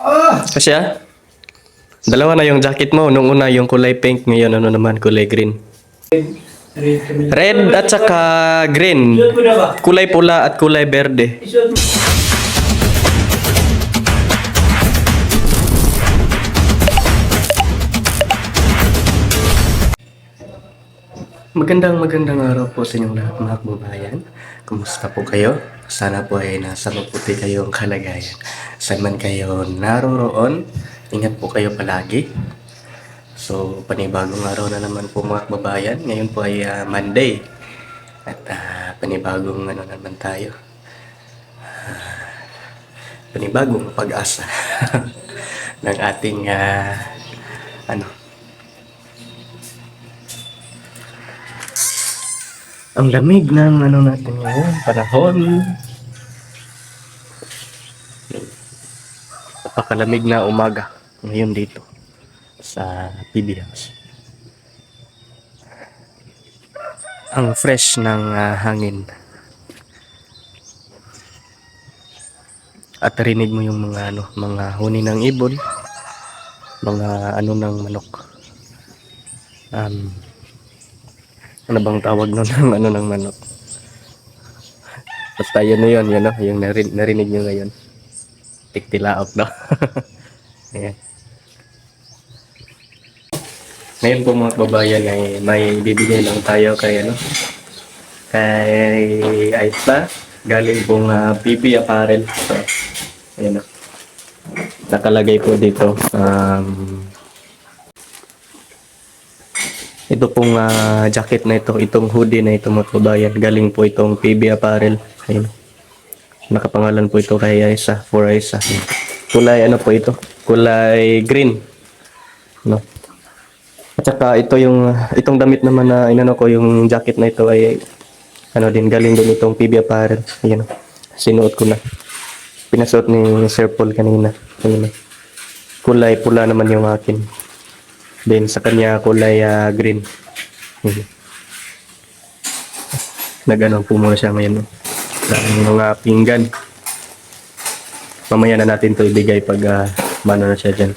Kasi dalawa na yung jacket mo. Nung una yung kulay pink, ngayon ano naman kulay green. Red at saka green. Kulay pula at kulay berde. Magandang araw po sa inyong lahat mga kababayan. Kumusta po kayo? Sana po ay nasa mabuti kayong kalagayan. Saan man kayo naroroon, ingat po kayo palagi. So, panibagong araw na naman po mga kababayan. Ngayon po ay Monday. At panibagong ano naman tayo. Panibagong pag-asa ng ating ano. Ang lamig ng ano natin ngayon, panahon. Napakalamig na umaga ngayon dito sa PB House. Ang fresh ng hangin. At rinig mo yung mga mga huni ng ibon, mga ano ng manok. Ano bang tawag nun ng ano ng manok? Basta yun na yun, yung narinig nyo ngayon. Tiktilaok daw. Ayan. Ngayon po mga kababayan ay may bibigay lang tayo kay kay Aisha. Galing pong PB Apparel. So, ayan o. Nakalagay po dito. Ito pong jacket na ito, itong hoodie na ito mga kababayan. Galing po itong PB Apparel. Ayun. Nakapangalan po ito kay Aisha, for Aisha. Kulay ano po ito? Kulay green. No. At saka ito itong damit naman na inano ko, yung jacket na ito ay din galing din itong PB Apparel. Ayun. Sinuot ko na. Pinasuot ni Sir Paul kanina. Ayun. Kulay pula naman yung akin. Then sa kanya kulay green. Nag-ano po muna siya ngayon. Ng mga pinggan. Mamaya na natin to ibigay pag mano na siya dyan.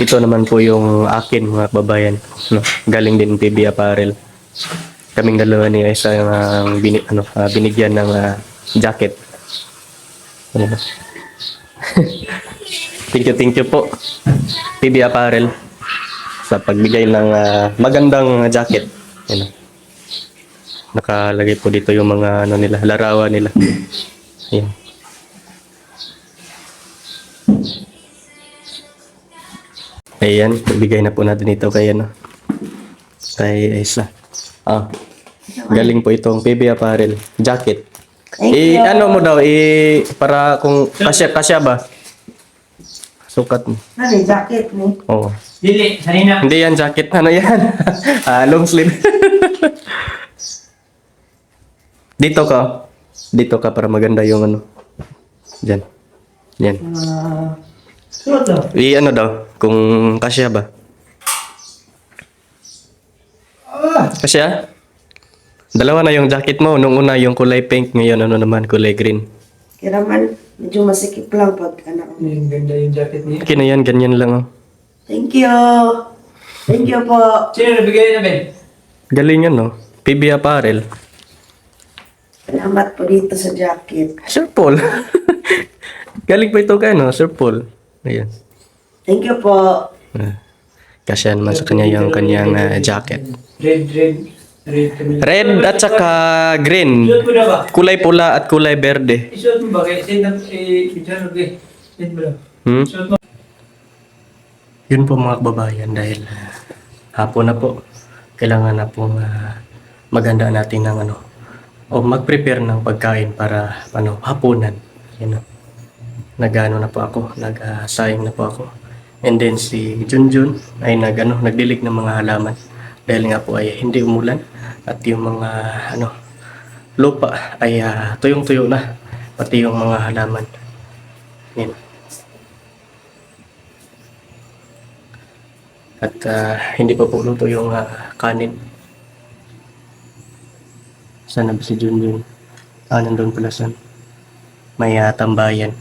Ito naman po yung akin mga kababayan. No? Galing din PB Apparel. Kaming dalawa ni Aisha yung binigyan ng jacket. Ayan. Thank you po PB Apparel sa pagbigay ng magandang jacket. Ayan. Nakalagay po dito yung mga nila, larawan nila. Ayan. Ayan, ibigay na po natin ito kay kay Aisha. Galing po itong PB Apparel jacket. Ano mo daw para kung kasya ba? Sukat mo. Ano yung jacket mo? Oo. Dili, sanina. Hindi yan jacket. Ano yan? Long sleeve. Dito ka para maganda yung Diyan. Yan. Suot daw. Ano daw? Kung kasya ba? Kasya? Dalawa na yung jacket mo. Nung una yung kulay pink, ngayon ano naman kulay green. Kaya naman, medyo masikip lang pag Yung ganda yung jacket niya. Okay na yan, ganyan lang. Thank you. Thank you po. Sino nabigay na, Ben? Galing yan PB Apparel. Salamat po dito sa jacket. Sir Paul. Galing po ito kay Sir Paul. Ayan. Thank you po. Kasya naman sa kanya yung kanyang jacket. Red kami. Red at saka green. Isuot mo na ba? Kulay pula at kulay berde. Isuot mo ba? Kaya send na, picture mo kay. Send mo lang. Isuot mo. Yun po mga kababayan, dahil hapon na po. Kailangan na pong maganda natin ng o mag-prepare ng pagkain para hapunan. Nag-ano na po ako, nag-sayang na po ako. And then si Junjun ay nagdilig ng mga halaman dahil nga po ay hindi umulan at yung mga lupa ay tuyong-tuyo na, pati yung mga halaman. Yan. At hindi pa po luto yung kanin. Sana ba si Junjun? Nandun pala san. may tambayan.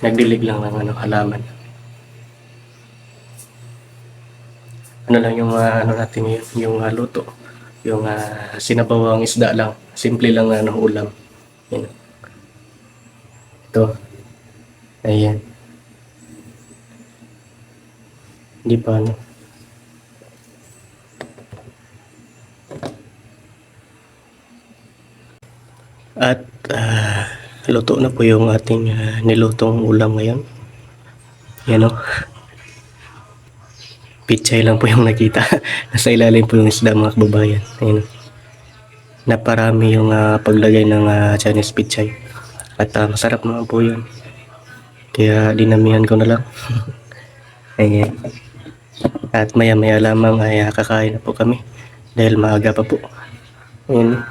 Nagdilig lang ng halaman. Ano lang yung ano natin ngayon, yung luto. Yung sinabawang isda lang. Simple lang ulam. Yan. Ito. Ayan. Hindi pa ano. At luto na po yung ating nilutong ulam ngayon. Yan o. Pichay lang po yung nakita. Nasa ilalim po yung isda mga kababayan. Ayan. Naparami yung paglagay ng Chinese pichay. At masarap naman po yun. Kaya dinamihan ko na lang. Ayan. At maya maya lamang ay kakain na po kami. Dahil maaga pa po. Ayan.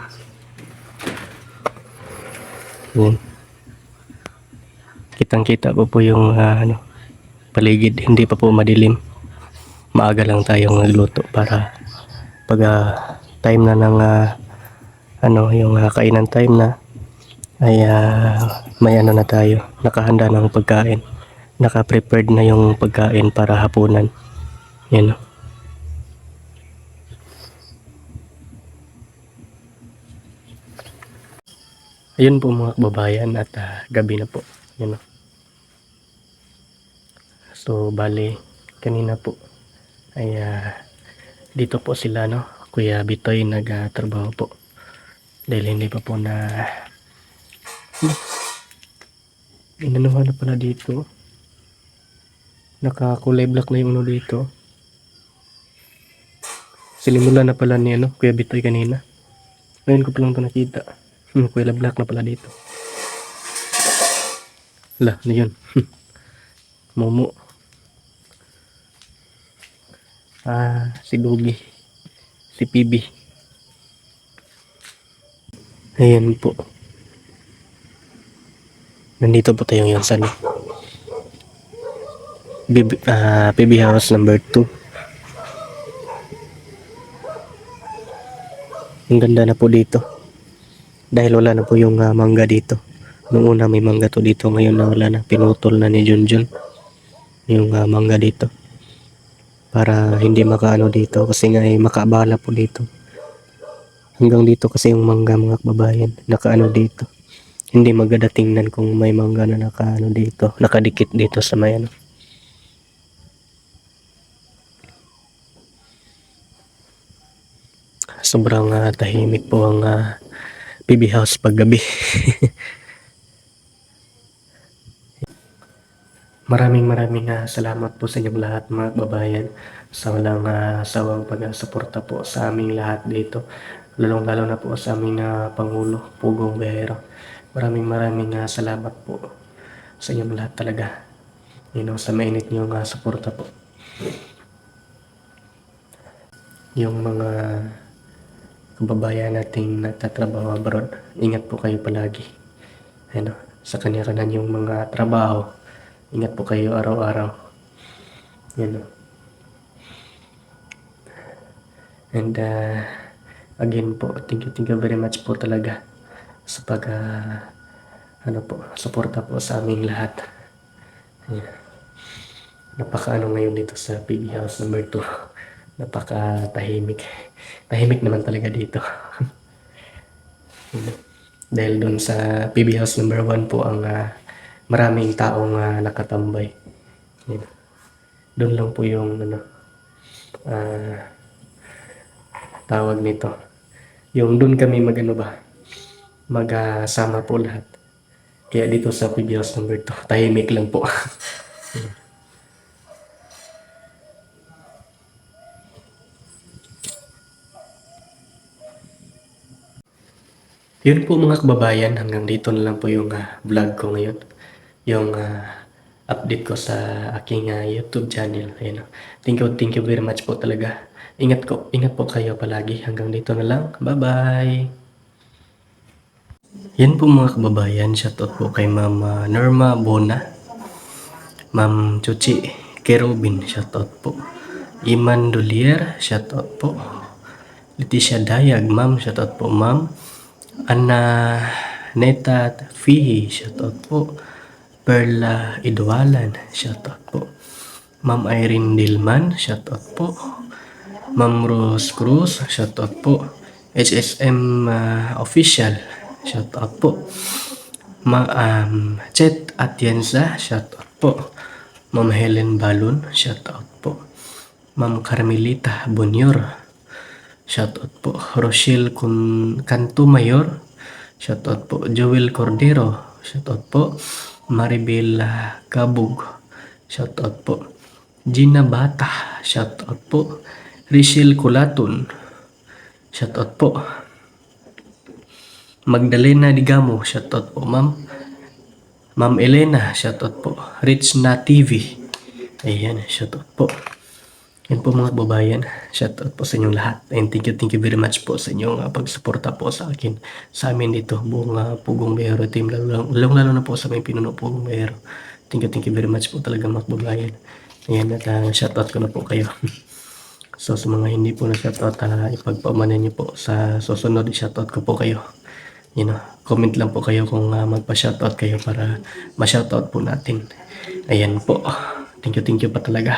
Ayan. Kitang kita po yung paligid. Hindi pa po madilim. Maaga lang tayong nagluto para pag time na ng yung kainan time na ay may na tayo, nakahanda ng pagkain, naka-prepared na yung pagkain para hapunan. Yan. Ayun po mga kababayan at gabi na po. Yan. So bali kanina po ay dito po sila Kuya Bitoy nagtrabaho po dahil hindi pa po na inanuhan na pala dito, nakakulay black na yung dito, sinimulan na pala ni Kuya Bitoy kanina. Ngayon ko palang ito nakita. Kulay black na pala dito. Ala, ano yun? Momo. Si Dugi, si PB. Ayan po. Nandito po tayo ngayon sa PB House number 2. Ang ganda na po dito. Dahil wala na po yung mangga dito. Noong una may mangga to dito, ngayon na wala na. Pinutol na ni Junjun yung mangga dito. Para hindi makaano dito kasi nga makaabala po dito. Hanggang dito kasi yung mangga mga kababayan, nakaano dito. Hindi maganda tingnan kung may mangga na nakaano dito, nakadikit dito sa may Sobrang tahimik po ang PB House paggabi. Maraming salamat po sa inyong lahat mga kababayan sa walang sawang pag-suporta po sa aming lahat dito. Lalong-lalo na po sa aming Pangulo, Pugong Biyahero. Maraming salamat po sa inyong lahat talaga. Sa mainit niyong suporta po. Yung mga kababayan nating nagtatrabaho abroad, ingat po kayo palagi. Sa kanya-kanya yung mga trabaho. Ingat po kayo araw-araw. Yan. And again po, thank you very much po talaga sa pag suporta po sa aming lahat. Yan. Napaka ngayon dito sa PB House number 2. Napaka tahimik. Tahimik naman talaga dito. Dahil doon sa PB House number 1 po ang maraming taong nakatambay. Doon lang po yung tawag nito. Yung doon kami magsama po lahat. Kaya dito sa PB House number 2, tahimik lang po. Yun po mga kababayan, hanggang dito na lang po yung vlog ko ngayon. Yung update ko sa aking YouTube channel. Ayun. Thank you very much po talaga. Ingat po kayo palagi. Hanggang dito na lang. Bye-bye. Yan po mga kababayan. Shoutout po kay Ma'am Norma Bona, Ma'am Chuchi Kerubin. Shoutout po. Iman Dolier. Shoutout po. Leticia Dayag. Ma'am. Shoutout po Ma'am. Anna Neta Fihi, shoutout po. Perla Idwalan, shoutout po. Ma'am Irene Dilman, shoutout po. Ma'am Rose Cruz, shoutout po. HSM Official, shoutout po. Chet Atienza, shoutout po. Ma'am Helen Balon, shoutout po. Ma'am Carmelita Bonior, shoutout po. Rochelle Cantu Mayor, shoutout po. Joel Cordero, shoutout po. Maribel Kabug, shoutout po. Gina Bata, shoutout po. Rachel Kulatun, shoutout po. Magdalena Digamo, shoutout po ma'am. Ma'am Elena, shoutout po. Rich na TV, ayan, shoutout po. Yan po mga babayan, shoutout po sa inyong lahat. And thank you very much po sa inyong pagsuporta po sa akin, sa amin dito, buong Pugong Bayero team, lalo na po sa may pinuno Pugong Bayero. Thank you very much po talaga mga babayan. Ayan, at shoutout ko na po kayo. So sa mga hindi po na shoutout, ipagpamanan niyo po sa susunod, shoutout ko po kayo. Comment lang po kayo kung magpa-shoutout kayo para ma-shoutout po natin. Ayan po. Thank you pa talaga.